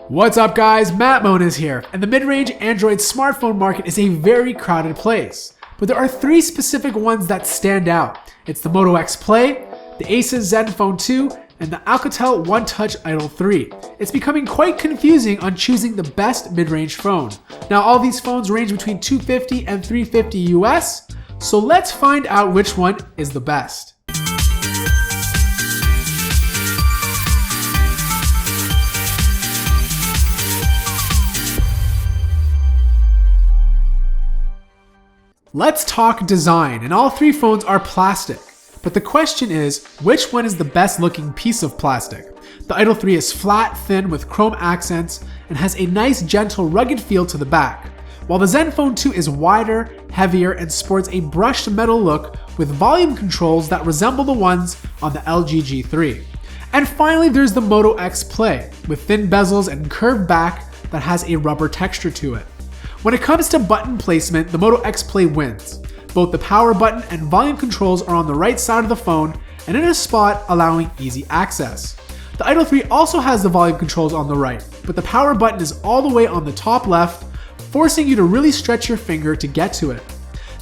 What's up guys, Matt Moniz here, and the mid-range Android smartphone market is a very crowded place. But there are three specific ones that stand out. It's the Moto X Play, the ASUS Zenfone 2, and the Alcatel Onetouch Idol 3. It's becoming quite confusing on choosing the best mid-range phone. Now all these phones range between $250 and $350 US, so let's find out which one is the best. Let's talk design, and all three phones are plastic. But the question is, which one is the best looking piece of plastic? The Idol 3 is flat, thin, with chrome accents, and has a nice, gentle, rugged feel to the back. While the Zenfone 2 is wider, heavier, and sports a brushed metal look with volume controls that resemble the ones on the LG G3. And finally, there's the Moto X Play, with thin bezels and curved back that has a rubber texture to it. When it comes to button placement, the Moto X Play wins. Both the power button and volume controls are on the right side of the phone and in a spot allowing easy access. The Idol 3 also has the volume controls on the right, but the power button is all the way on the top left, forcing you to really stretch your finger to get to it.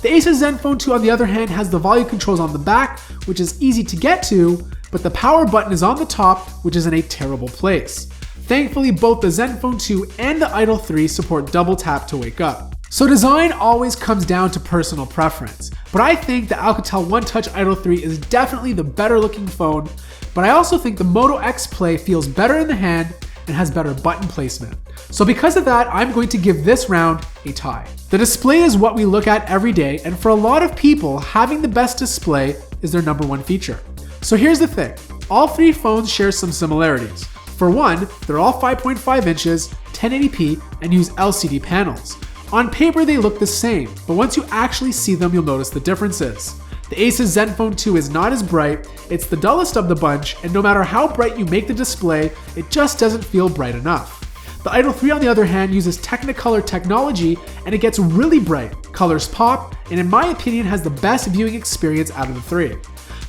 The ASUS Zenfone 2 on the other hand has the volume controls on the back, which is easy to get to, but the power button is on the top, which is in a terrible place. Thankfully, both the Zenfone 2 and the Idol 3 support double tap to wake up. So design always comes down to personal preference, but I think the Alcatel Onetouch Idol 3 is definitely the better looking phone, but I also think the Moto X Play feels better in the hand and has better button placement. So because of that, I'm going to give this round a tie. The display is what we look at every day, and for a lot of people, having the best display is their number one feature. So here's the thing, all three phones share some similarities. For one, they're all 5.5 inches, 1080p, and use LCD panels. On paper they look the same, but once you actually see them you'll notice the differences. The ASUS Zenfone 2 is not as bright, it's the dullest of the bunch, and no matter how bright you make the display, it just doesn't feel bright enough. The Idol 3 on the other hand uses Technicolor technology and it gets really bright, colors pop, and in my opinion has the best viewing experience out of the three.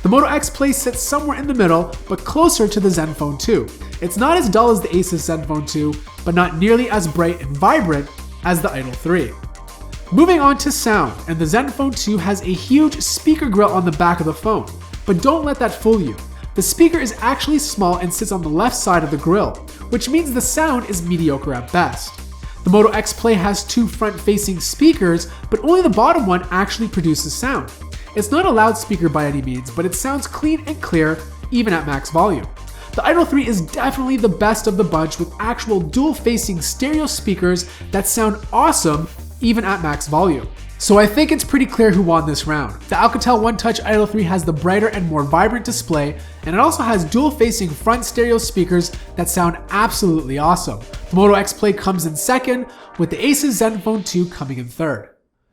The Moto X Play sits somewhere in the middle, but closer to the Zenfone 2. It's not as dull as the ASUS Zenfone 2, but not nearly as bright and vibrant as the Idol 3. Moving on to sound, and the Zenfone 2 has a huge speaker grill on the back of the phone. But don't let that fool you. The speaker is actually small and sits on the left side of the grill, which means the sound is mediocre at best. The Moto X Play has two front-facing speakers, but only the bottom one actually produces sound. It's not a loudspeaker by any means, but it sounds clean and clear, even at max volume. The Idol 3 is definitely the best of the bunch with actual dual-facing stereo speakers that sound awesome, even at max volume. So I think it's pretty clear who won this round. The Alcatel Onetouch Idol 3 has the brighter and more vibrant display, and it also has dual-facing front stereo speakers that sound absolutely awesome. The Moto X Play comes in second, with the ASUS Zenfone 2 coming in third.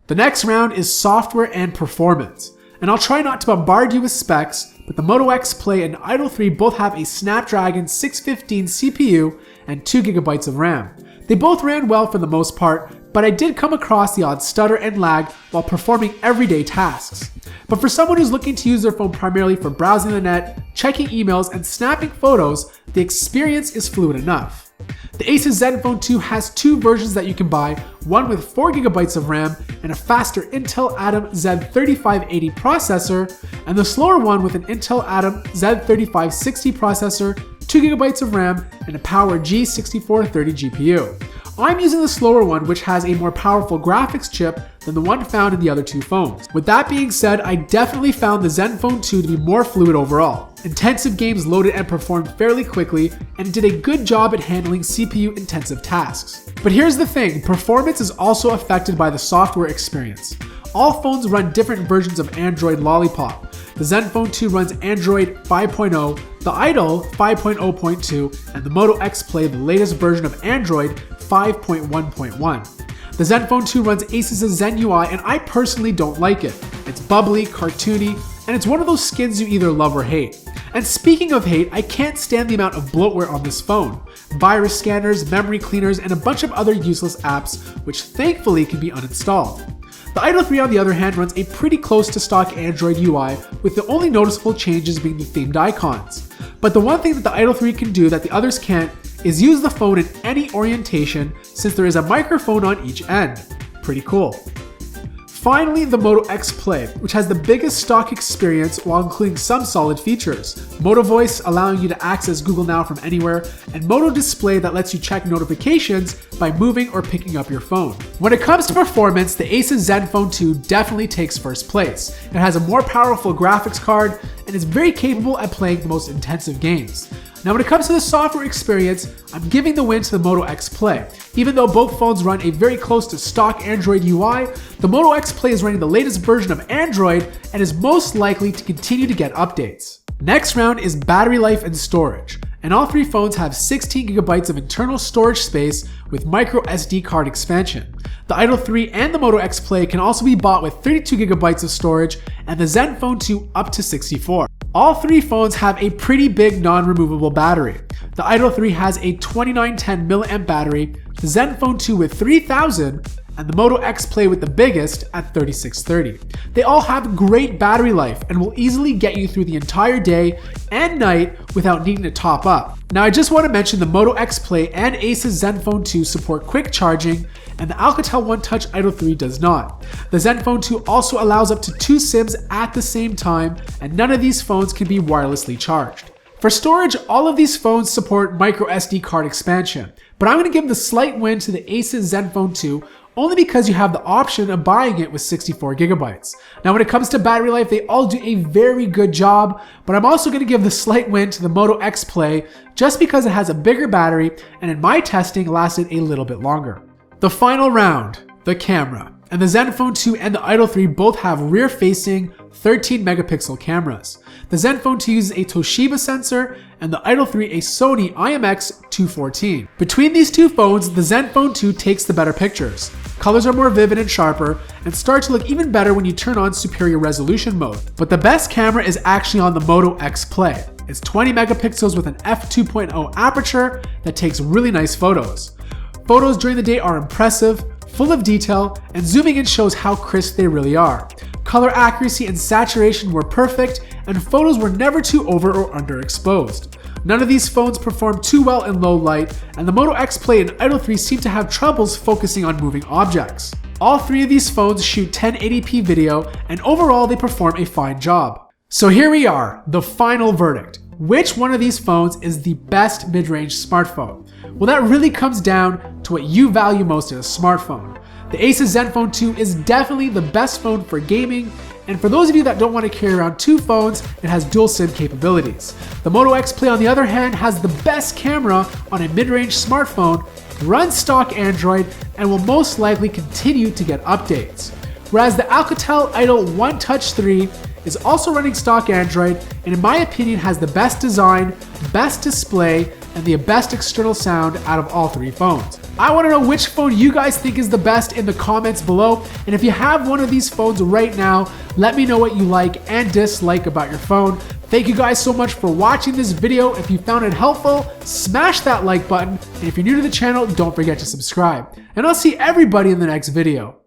The next round is software and performance, and I'll try not to bombard you with specs, but the Moto X Play and Idol 3 both have a Snapdragon 615 CPU and 2GB of RAM. They both ran well for the most part, but I did come across the odd stutter and lag while performing everyday tasks. But for someone who's looking to use their phone primarily for browsing the net, checking emails, and snapping photos, the experience is fluid enough. The ASUS Zenfone 2 has two versions that you can buy, one with 4GB of RAM and a faster Intel Atom Z3580 processor, and the slower one with an Intel Atom Z3560 processor, 2GB of RAM, and a Power G6430 GPU. I'm using the slower one, which has a more powerful graphics chip than the one found in the other two phones. With that being said, I definitely found the Zenfone 2 to be more fluid overall. Intensive games loaded and performed fairly quickly, and it did a good job at handling CPU-intensive tasks. But here's the thing, performance is also affected by the software experience. All phones run different versions of Android Lollipop. The Zenfone 2 runs Android 5.0, the Idol 5.0.2, and the Moto X Play the latest version of Android 5.1.1. The Zenfone 2 runs ASUS Zen UI, and I personally don't like it. It's bubbly, cartoony, and it's one of those skins you either love or hate. And speaking of hate, I can't stand the amount of bloatware on this phone. Virus scanners, memory cleaners, and a bunch of other useless apps, which thankfully can be uninstalled. The Idol 3 on the other hand runs a pretty close to stock Android UI, with the only noticeable changes being the themed icons. But the one thing that the Idol 3 can do that the others can't is use the phone in any orientation since there is a microphone on each end. Pretty cool. Finally, the Moto X Play, which has the biggest stock experience while including some solid features. Moto Voice allowing you to access Google Now from anywhere, and Moto Display that lets you check notifications by moving or picking up your phone. When it comes to performance, the ASUS Zenfone 2 definitely takes first place. It has a more powerful graphics card and is very capable at playing the most intensive games. Now when it comes to the software experience, I'm giving the win to the Moto X Play. Even though both phones run a very close to stock Android UI, the Moto X Play is running the latest version of Android and is most likely to continue to get updates. Next round is battery life and storage, and all three phones have 16 GB of internal storage space with micro SD card expansion. The Idol 3 and the Moto X Play can also be bought with 32 GB of storage, and the Zenfone 2 up to 64. All three phones have a pretty big non-removable battery. The Idol 3 has a 2910 mAh battery, the Zenfone 2 with 3000, and the Moto X Play with the biggest at 3630. They all have great battery life and will easily get you through the entire day and night without needing to top up. Now I just want to mention the Moto X Play and ASUS Zenfone 2 support quick charging, and the Alcatel Onetouch Idol 3 does not. The Zenfone 2 also allows up to 2 SIMs at the same time, and none of these phones can be wirelessly charged. For storage, all of these phones support micro SD card expansion, but I'm going to give the slight win to the ASUS Zenfone 2 only because you have the option of buying it with 64 GB. Now when it comes to battery life, they all do a very good job, but I'm also going to give the slight win to the Moto X Play just because it has a bigger battery and in my testing lasted a little bit longer. The final round, the camera. And the Zenfone 2 and the Idol 3 both have rear-facing 13 megapixel cameras. The Zenfone 2 uses a Toshiba sensor and the Idol 3 a Sony IMX214. Between these two phones, the Zenfone 2 takes the better pictures. Colors are more vivid and sharper and start to look even better when you turn on superior resolution mode. But the best camera is actually on the Moto X Play. It's 20 megapixels with an f2.0 aperture that takes really nice photos. Photos during the day are impressive, full of detail, and zooming in shows how crisp they really are. Color accuracy and saturation were perfect, and photos were never too over or underexposed. None of these phones perform too well in low light, and the Moto X Play and Idol 3 seem to have troubles focusing on moving objects. All three of these phones shoot 1080p video, and overall they perform a fine job. So here we are, the final verdict. Which one of these phones is the best mid-range smartphone? Well, that really comes down to what you value most in a smartphone. The ASUS Zenfone 2 is definitely the best phone for gaming, and for those of you that don't want to carry around two phones, it has dual SIM capabilities. The Moto X Play on the other hand has the best camera on a mid-range smartphone, runs stock Android, and will most likely continue to get updates. Whereas the Alcatel Idol Onetouch 3 is also running stock Android, and in my opinion has the best design, best display, and the best external sound out of all three phones. I want to know which phone you guys think is the best in the comments below, and if you have one of these phones right now, let me know what you like and dislike about your phone. Thank you guys so much for watching this video. If you found it helpful, smash that like button, and if you're new to the channel, don't forget to subscribe. And I'll see everybody in the next video.